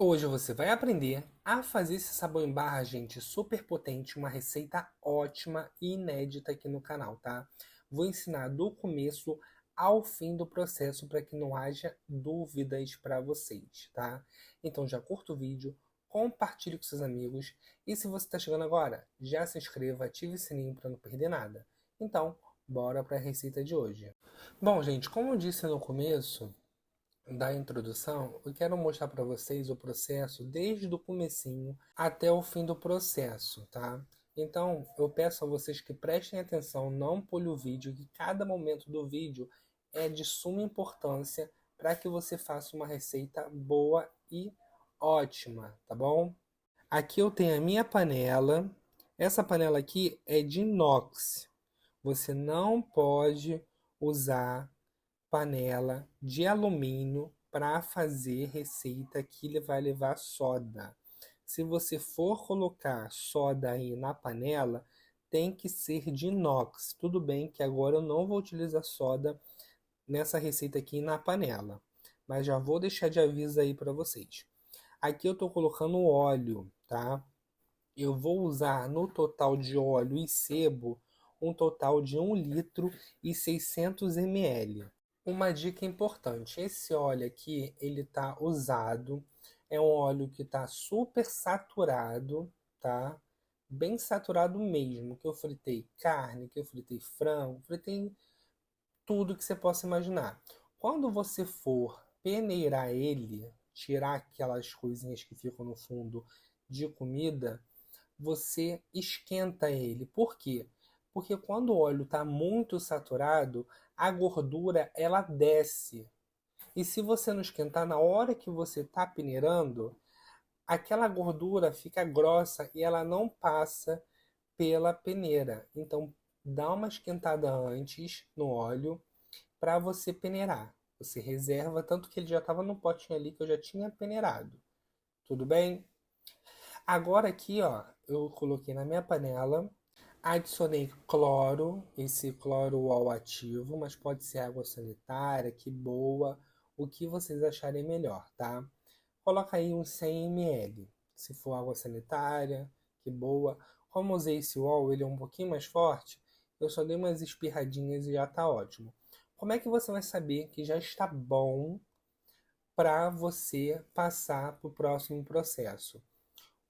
Hoje você vai aprender a fazer esse sabão em barra, gente, super potente, uma receita ótima e inédita aqui no canal, tá? Vou ensinar do começo ao fim do processo para que não haja dúvidas para vocês, tá? Então já curta o vídeo, compartilhe com seus amigos e se você está chegando agora, já se inscreva, ative o sininho para não perder nada. Então, bora para a receita de hoje. Bom, gente, como eu disse no começo da introdução, eu quero mostrar para vocês o processo desde o comecinho até o fim do processo, tá? Então, eu peço a vocês que prestem atenção, não pule o vídeo, que cada momento do vídeo é de suma importância para que você faça uma receita boa e ótima, tá bom? Aqui eu tenho a minha panela. Essa panela aqui é de inox. Você não pode usar panela de alumínio para fazer receita que ele vai levar soda. Se você for colocar soda aí na panela, tem que ser de inox. Tudo bem que agora eu não vou utilizar soda nessa receita aqui na panela, mas já vou deixar de aviso aí para vocês. Aqui eu estou colocando óleo, tá? Eu vou usar no total de óleo e sebo um total de 1,6 litro. Uma dica importante, esse óleo aqui, ele tá usado, é um óleo que tá super saturado, tá? Bem saturado mesmo, que eu fritei carne, que eu fritei frango, fritei tudo que você possa imaginar. Quando você for peneirar ele, tirar aquelas coisinhas que ficam no fundo de comida, você esquenta ele. Por quê? Porque quando o óleo está muito saturado, a gordura ela desce. E se você não esquentar na hora que você está peneirando, aquela gordura fica grossa e ela não passa pela peneira. Então, dá uma esquentada antes no óleo para você peneirar. Você reserva, tanto que ele já estava no potinho ali que eu já tinha peneirado. Tudo bem? Agora aqui, ó, eu coloquei na minha panela, adicionei cloro, esse cloro ao ativo, mas pode ser água sanitária, que boa, o que vocês acharem melhor, tá? Coloca aí uns 100 ml, se for água sanitária, que boa. Como usei esse UOL, ele é um pouquinho mais forte, eu só dei umas espirradinhas e já tá ótimo. Como é que você vai saber que já está bom para você passar para o próximo processo?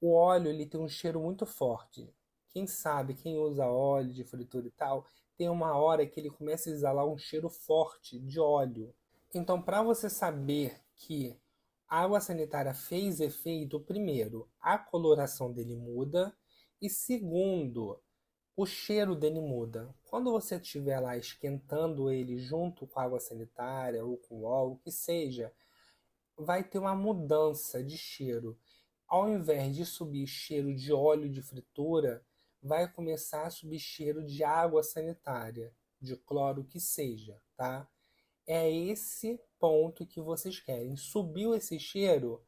O óleo ele tem um cheiro muito forte. Quem sabe, quem usa óleo de fritura e tal, tem uma hora que ele começa a exalar um cheiro forte de óleo. Então, para você saber que a água sanitária fez efeito, primeiro, a coloração dele muda e segundo, o cheiro dele muda. Quando você estiver lá esquentando ele junto com a água sanitária ou com óleo, o que seja, vai ter uma mudança de cheiro. Ao invés de subir cheiro de óleo de fritura, vai começar a subir cheiro de água sanitária, de cloro que seja, tá? É esse ponto que vocês querem. Subiu esse cheiro,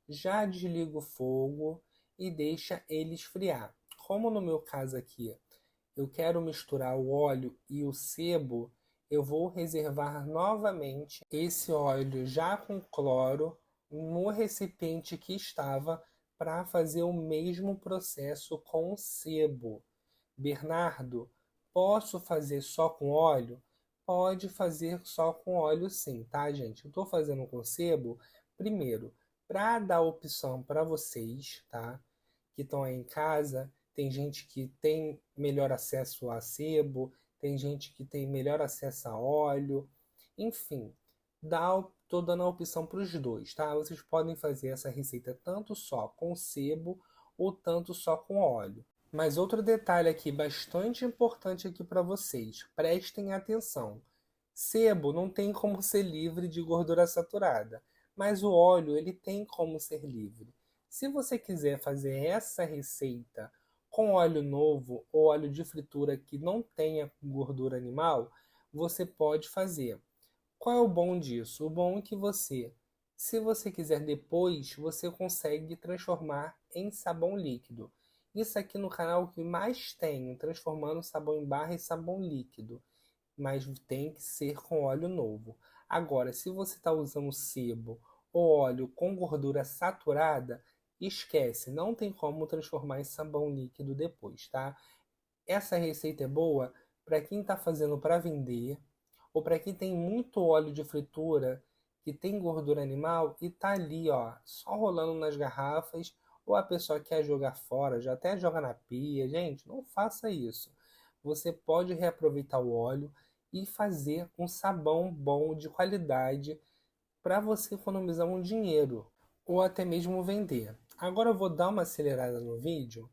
já desliga o fogo e deixa ele esfriar. Como no meu caso aqui, eu quero misturar o óleo e o sebo, eu vou reservar novamente esse óleo já com cloro no recipiente que estava para fazer o mesmo processo com o sebo. Bernardo, posso fazer só com óleo? Pode fazer só com óleo sim, tá, gente? Eu estou fazendo com sebo, primeiro, para dar opção para vocês, tá? Que estão aí em casa. Tem gente que tem melhor acesso a sebo, tem gente que tem melhor acesso a óleo. Enfim, tô dando a opção para os dois, tá? Vocês podem fazer essa receita tanto só com sebo ou tanto só com óleo. Mas outro detalhe aqui bastante importante aqui para vocês, prestem atenção. Sebo não tem como ser livre de gordura saturada, mas o óleo ele tem como ser livre. Se você quiser fazer essa receita com óleo novo ou óleo de fritura que não tenha gordura animal, você pode fazer. Qual é o bom disso? O bom é que você, se você quiser depois, você consegue transformar em sabão líquido. Isso aqui no canal é o que mais tem, transformando sabão em barra em sabão líquido. Mas tem que ser com óleo novo. Agora, se você está usando sebo o óleo com gordura saturada, esquece, não tem como transformar em sabão líquido depois, tá? Essa receita é boa para quem está fazendo para vender ou para quem tem muito óleo de fritura que tem gordura animal e tá ali, ó, só rolando nas garrafas, ou a pessoa quer jogar fora, já até joga na pia. Gente, não faça isso. Você pode reaproveitar o óleo e fazer um sabão bom de qualidade para você economizar um dinheiro ou até mesmo vender. Agora eu vou dar uma acelerada no vídeo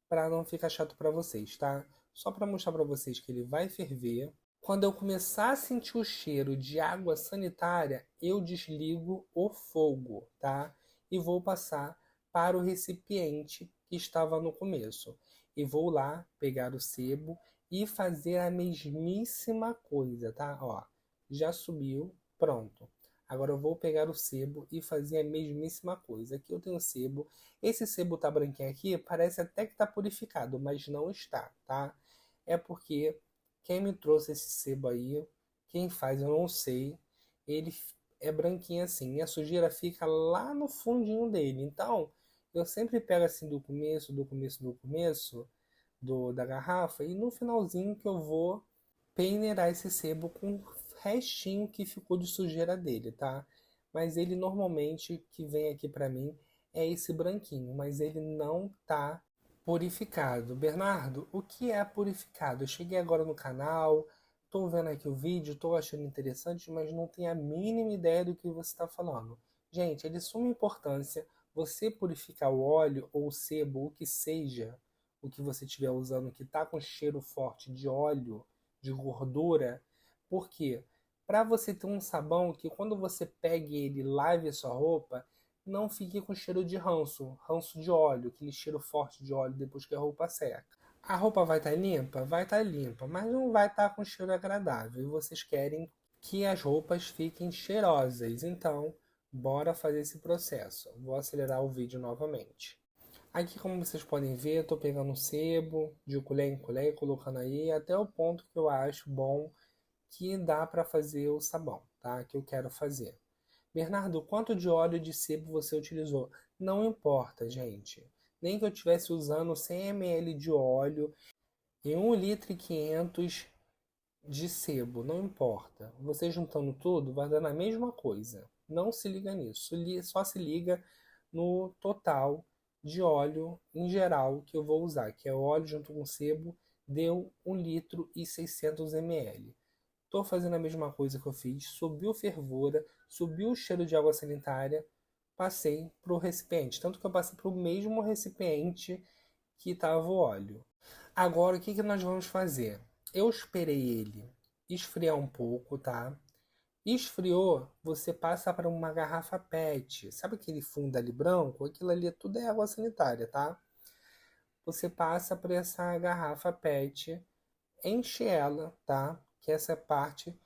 para não ficar chato para vocês, tá? Só para mostrar para vocês que ele vai ferver. Quando eu começar a sentir o cheiro de água sanitária, eu desligo o fogo, tá? E vou passar para o recipiente que estava no começo. E vou lá pegar o sebo e fazer a mesmíssima coisa, tá? Ó, já subiu, pronto. Agora eu vou pegar o sebo e fazer a mesmíssima coisa. Aqui eu tenho sebo. Esse sebo tá branquinho aqui, parece até que tá purificado, mas não está, tá? É porque quem me trouxe esse sebo aí, quem faz eu não sei, ele é branquinho assim, e a sujeira fica lá no fundinho dele. Então, eu sempre pego assim da garrafa e no finalzinho que eu vou peneirar esse sebo com o restinho que ficou de sujeira dele, tá? Mas ele normalmente que vem aqui pra mim é esse branquinho, mas ele não tá purificado. Bernardo, o que é purificado? Eu cheguei agora no canal, tô vendo aqui o vídeo, tô achando interessante, mas não tenho a mínima ideia do que você está falando. Gente, é de suma importância você purificar o óleo ou o sebo, o que seja, o que você estiver usando que está com cheiro forte de óleo, de gordura, porque para você ter um sabão que quando você pegue ele e lave a sua roupa, não fique com cheiro de ranço, ranço de óleo, aquele cheiro forte de óleo depois que a roupa seca. A roupa vai estar limpa? Vai estar limpa, mas não vai estar com cheiro agradável. E vocês querem que as roupas fiquem cheirosas. Então, bora fazer esse processo. Vou acelerar o vídeo novamente. Aqui, como vocês podem ver, eu estou pegando um sebo de colher em colher, colocando aí até o ponto que eu acho bom que dá para fazer o sabão, tá? Que eu quero fazer. Bernardo, quanto de óleo de sebo você utilizou? Não importa, gente. Nem que eu estivesse usando 100 ml de óleo e 1,5 litro de sebo, não importa. Você juntando tudo vai dar a mesma coisa. Não se liga nisso. Só se liga no total de óleo em geral que eu vou usar, que é óleo junto com sebo, deu 1,6 litro. Estou fazendo a mesma coisa que eu fiz. Subiu fervura, subiu o cheiro de água sanitária, passei para o recipiente. Tanto que eu passei para o mesmo recipiente que estava o óleo. Agora, o que que nós vamos fazer? Eu esperei ele esfriar um pouco, tá? Esfriou, você passa para uma garrafa PET. Sabe aquele fundo ali branco? Aquilo ali tudo é água sanitária, tá? Você passa para essa garrafa PET, enche ela, tá? Que essa é a parte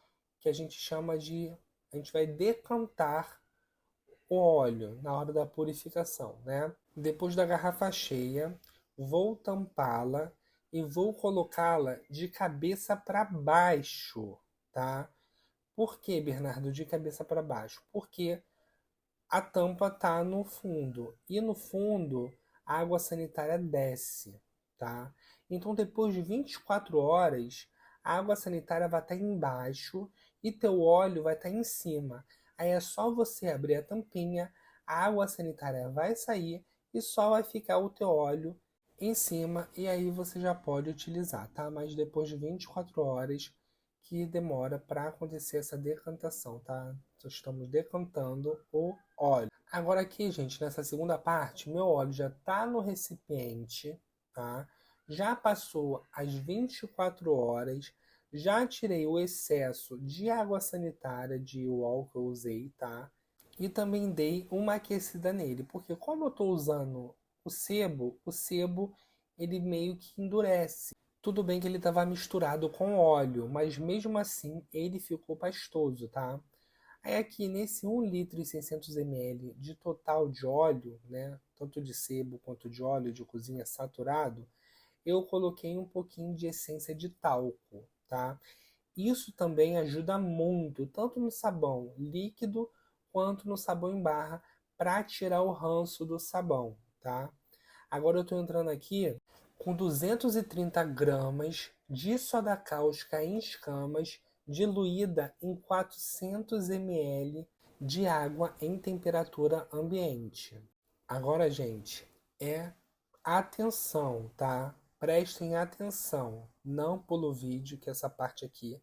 que a gente chama de... A gente vai decantar o óleo na hora da purificação, né? Depois da garrafa cheia, vou tampá-la e vou colocá-la de cabeça para baixo, tá? Por que, Bernardo, de cabeça para baixo? Porque a tampa tá no fundo e no fundo a água sanitária desce, tá? Então depois de 24 horas, a água sanitária vai estar embaixo e teu óleo vai estar em cima. Aí é só você abrir a tampinha, a água sanitária vai sair e só vai ficar o teu óleo em cima e aí você já pode utilizar, tá? Mas depois de 24 horas que demora para acontecer essa decantação, tá? Estamos decantando o óleo. Agora aqui, gente, nessa segunda parte, meu óleo já está no recipiente, tá? Já passou as 24 horas, já tirei o excesso de água sanitária de uol que eu usei, tá? E também dei uma aquecida nele, porque como eu estou usando o sebo ele meio que endurece. Tudo bem que ele estava misturado com óleo, mas mesmo assim ele ficou pastoso, tá? Aí aqui nesse 1,6 litro de total de óleo, né, tanto de sebo quanto de óleo de cozinha saturado, eu coloquei um pouquinho de essência de talco, tá? Isso também ajuda muito, tanto no sabão líquido quanto no sabão em barra para tirar o ranço do sabão, tá? Agora eu estou entrando aqui com 230 gramas de soda cáustica em escamas diluída em 400 ml de água em temperatura ambiente. Agora, gente, é atenção, tá? Prestem atenção. Não pula o vídeo, que essa parte aqui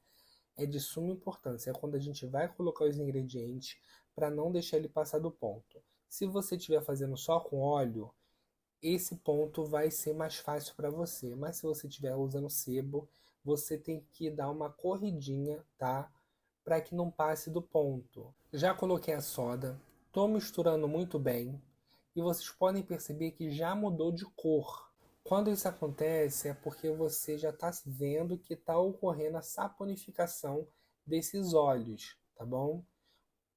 é de suma importância. É quando a gente vai colocar os ingredientes para não deixar ele passar do ponto. Se você estiver fazendo só com óleo, esse ponto vai ser mais fácil para você. Mas se você estiver usando sebo, você tem que dar uma corridinha, tá? Para que não passe do ponto. Já coloquei a soda, estou misturando muito bem e vocês podem perceber que já mudou de cor. Quando isso acontece é porque você já está vendo que está ocorrendo a saponificação desses óleos, tá bom?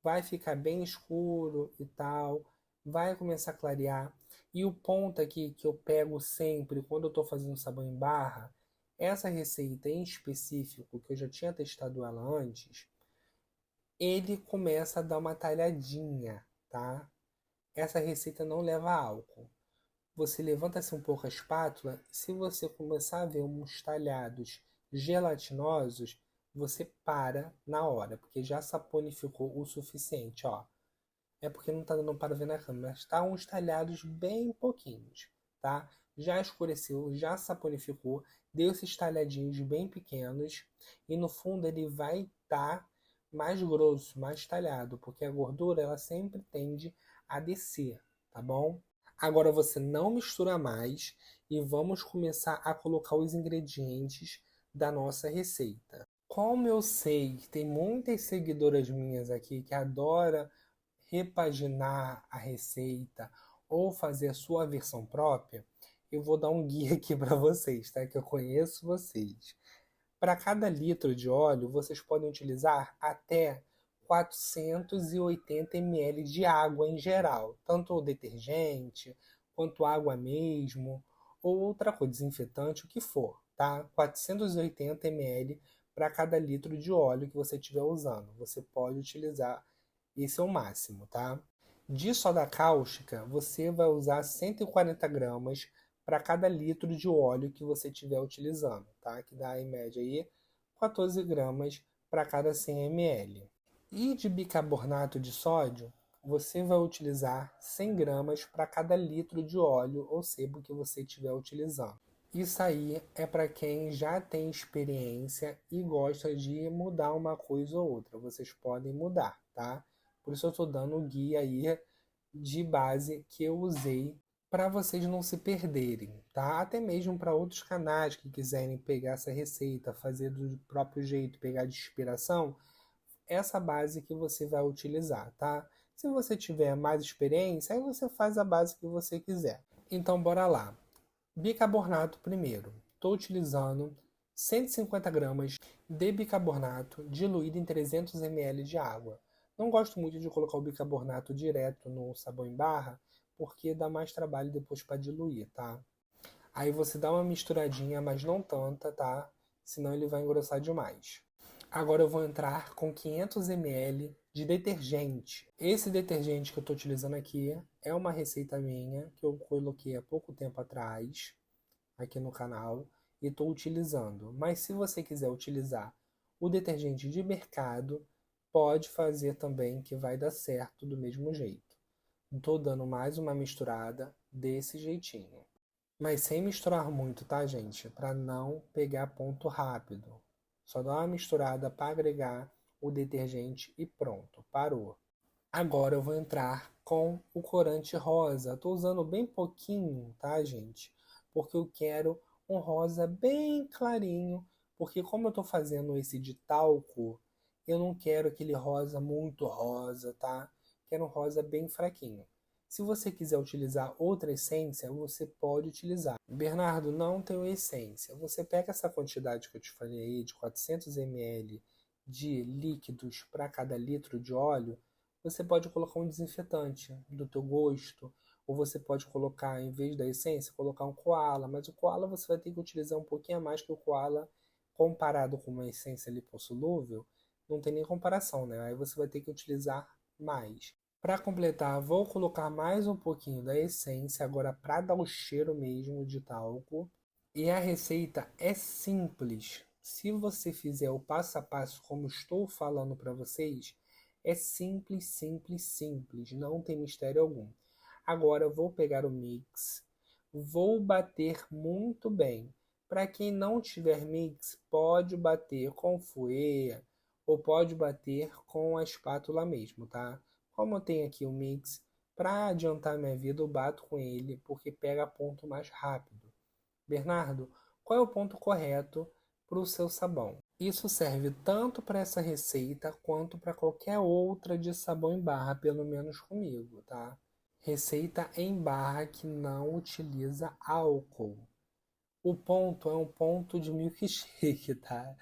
Vai ficar bem escuro e tal, vai começar a clarear. E o ponto aqui que eu pego sempre quando eu estou fazendo sabão em barra, essa receita em específico, que eu já tinha testado ela antes, ele começa a dar uma talhadinha, tá? Essa receita não leva álcool. Você levanta assim um pouco a espátula e se você começar a ver uns talhados gelatinosos, você para na hora, porque já saponificou o suficiente, ó. É porque não tá dando para ver na câmera, mas tá uns talhados bem pouquinhos, tá? Já escureceu, já saponificou, deu esses talhadinhos bem pequenos e no fundo ele vai estar mais grosso, mais talhado, porque a gordura ela sempre tende a descer, tá bom? Agora você não mistura mais e vamos começar a colocar os ingredientes da nossa receita. Como eu sei que tem muitas seguidoras minhas aqui que adoram repaginar a receita ou fazer a sua versão própria, eu vou dar um guia aqui para vocês, tá? Que eu conheço vocês. Para cada litro de óleo, vocês podem utilizar até 480 ml de água em geral, tanto o detergente quanto água mesmo, ou outra coisa, desinfetante, o que for, tá? 480 ml para cada litro de óleo que você estiver usando. Você pode utilizar esse é o máximo, tá? De soda cáustica, você vai usar 140 gramas para cada litro de óleo que você estiver utilizando, tá? Que dá em média aí 14 gramas para cada 100 ml. E de bicarbonato de sódio, você vai utilizar 100 gramas para cada litro de óleo ou sebo que você estiver utilizando. Isso aí é para quem já tem experiência e gosta de mudar uma coisa ou outra. Vocês podem mudar, tá? Por isso eu estou dando o guia aí de base que eu usei para vocês não se perderem, tá? Até mesmo para outros canais que quiserem pegar essa receita, fazer do próprio jeito, pegar de inspiração, essa base que você vai utilizar, tá? Se você tiver mais experiência, aí você faz a base que você quiser. Então, bora lá. Bicarbonato primeiro. Estou utilizando 150 gramas de bicarbonato diluído em 300 ml de água. Não gosto muito de colocar o bicarbonato direto no sabão em barra, porque dá mais trabalho depois para diluir, tá? Aí você dá uma misturadinha, mas não tanta, tá? Senão ele vai engrossar demais. Agora eu vou entrar com 500 ml de detergente. Esse detergente que eu estou utilizando aqui é uma receita minha que eu coloquei há pouco tempo atrás aqui no canal e estou utilizando. Mas se você quiser utilizar o detergente de mercado, pode fazer também que vai dar certo do mesmo jeito. Estou dando mais uma misturada desse jeitinho. Mas sem misturar muito, tá, gente? Para não pegar ponto rápido. Só dá uma misturada para agregar o detergente e pronto, parou. Agora eu vou entrar com o corante rosa. Estou usando bem pouquinho, tá, gente? Porque eu quero um rosa bem clarinho. Porque como eu estou fazendo esse de talco, eu não quero aquele rosa muito rosa, tá? Quero um rosa bem fraquinho. Se você quiser utilizar outra essência, você pode utilizar. Bernardo, não tenho essência. Você pega essa quantidade que eu te falei aí, de 400 ml de líquidos para cada litro de óleo, você pode colocar um desinfetante do teu gosto, ou você pode colocar, em vez da essência, colocar um koala, mas o koala você vai ter que utilizar um pouquinho a mais que o koala, comparado com uma essência lipossolúvel, não tem nem comparação, né? Aí você vai ter que utilizar mais. Para completar, vou colocar mais um pouquinho da essência, agora para dar o cheiro mesmo de talco. E a receita é simples. Se você fizer o passo a passo como estou falando para vocês, é simples, simples, simples, não tem mistério algum. Agora eu vou pegar o mix, vou bater muito bem. Para quem não tiver mix, pode bater com fouet ou pode bater com a espátula mesmo, tá? Como eu tenho aqui o mix, para adiantar minha vida, eu bato com ele porque pega ponto mais rápido. Bernardo, qual é o ponto correto para o seu sabão? Isso serve tanto para essa receita quanto para qualquer outra de sabão em barra, pelo menos comigo, tá? Receita em barra que não utiliza álcool. O ponto é um ponto de milkshake, tá?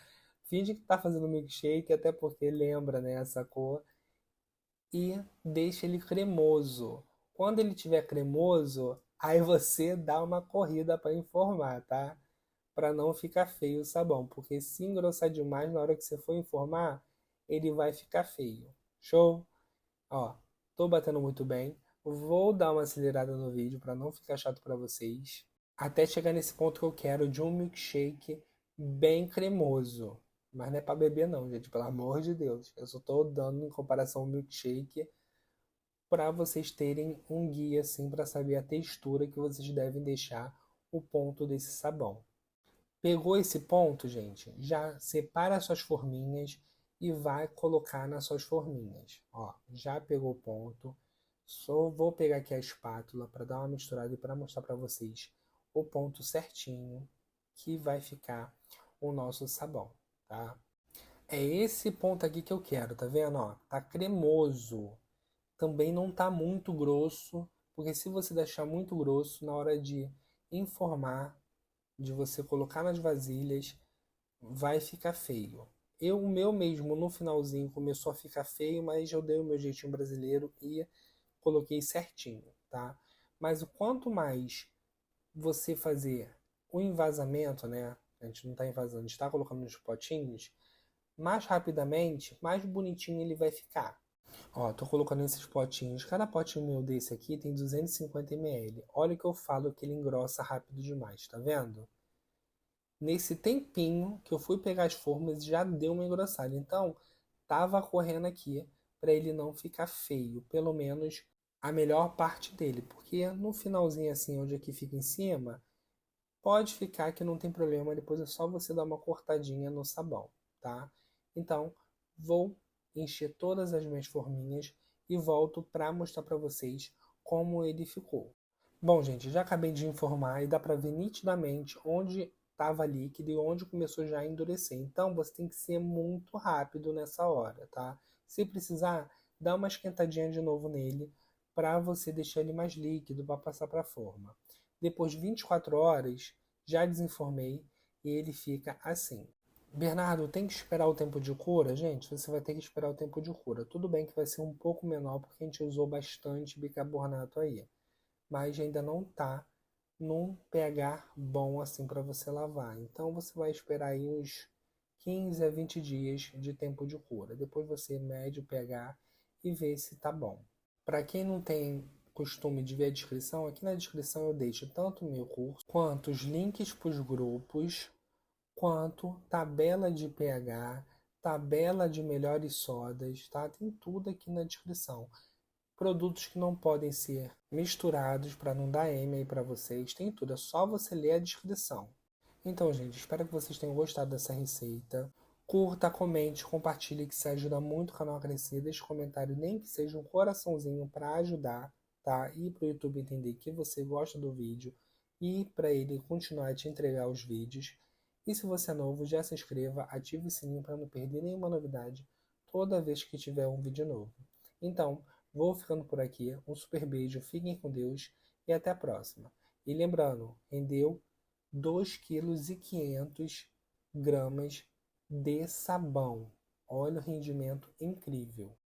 Finge que tá fazendo milkshake, até porque lembra, né, essa cor. E deixa ele cremoso. Quando ele tiver cremoso, aí você dá uma corrida para informar, tá? Para não ficar feio o sabão, porque se engrossar demais na hora que você for informar, ele vai ficar feio. Show? Ó, tô batendo muito bem. Vou dar uma acelerada no vídeo para não ficar chato para vocês, até chegar nesse ponto que eu quero de um milkshake bem cremoso. Mas não é para beber não, gente, pelo amor de Deus. Eu só tô dando em comparação ao milkshake para vocês terem um guia assim para saber a textura que vocês devem deixar o ponto desse sabão. Pegou esse ponto, gente? Já separa as suas forminhas e vai colocar nas suas forminhas. Ó, já pegou o ponto. Só vou pegar aqui a espátula para dar uma misturada e para mostrar para vocês o ponto certinho que vai ficar o nosso sabão, tá? É esse ponto aqui que eu quero, tá vendo? Ó, tá cremoso. Também não tá muito grosso, porque se você deixar muito grosso na hora de informar, de você colocar nas vasilhas, vai ficar feio. O meu mesmo no finalzinho começou a ficar feio, mas eu dei o meu jeitinho brasileiro e coloquei certinho, tá? Mas o quanto mais você fazer o envasamento, né? A gente não está envasando, a gente está colocando nos potinhos, mais rapidamente, mais bonitinho ele vai ficar. Ó, tô colocando esses potinhos. Cada potinho meu desse aqui tem 250 ml. Olha o que eu falo que ele engrossa rápido demais, tá vendo? Nesse tempinho que eu fui pegar as formas, já deu uma engrossada. Então, tava correndo aqui para ele não ficar feio, pelo menos a melhor parte dele, porque no finalzinho assim, onde aqui fica em cima, pode ficar que não tem problema, depois é só você dar uma cortadinha no sabão, tá? Então, vou encher todas as minhas forminhas e volto para mostrar para vocês como ele ficou. Bom, gente, já acabei de informar e dá para ver nitidamente onde estava líquido e onde começou já a endurecer. Então, você tem que ser muito rápido nessa hora, tá? Se precisar, dá uma esquentadinha de novo nele para você deixar ele mais líquido para passar para a forma. Depois de 24 horas, já desenformei e ele fica assim. Bernardo, tem que esperar o tempo de cura? Gente, você vai ter que esperar o tempo de cura. Tudo bem que vai ser um pouco menor porque a gente usou bastante bicarbonato aí, mas ainda não está num pH bom assim para você lavar. Então você vai esperar aí uns 15 a 20 dias de tempo de cura. Depois você mede o pH e vê se tá bom. Para quem não tem costume de ver a descrição, aqui na descrição eu deixo tanto o meu curso, quanto os links para os grupos, quanto tabela de pH, tabela de melhores sodas, tá? Tem tudo aqui na descrição. Produtos que não podem ser misturados para não dar M aí para vocês, tem tudo, é só você ler a descrição. Então, gente, espero que vocês tenham gostado dessa receita. Curta, comente, compartilhe, que isso ajuda muito o canal a crescer. Deixe um comentário, nem que seja um coraçãozinho para ajudar, tá? E para o YouTube entender que você gosta do vídeo e para ele continuar a te entregar os vídeos. E se você é novo, já se inscreva, ative o sininho para não perder nenhuma novidade toda vez que tiver um vídeo novo. Então, vou ficando por aqui. Um super beijo, fiquem com Deus e até a próxima. E lembrando, rendeu 2,5 kg de sabão. Olha o rendimento incrível.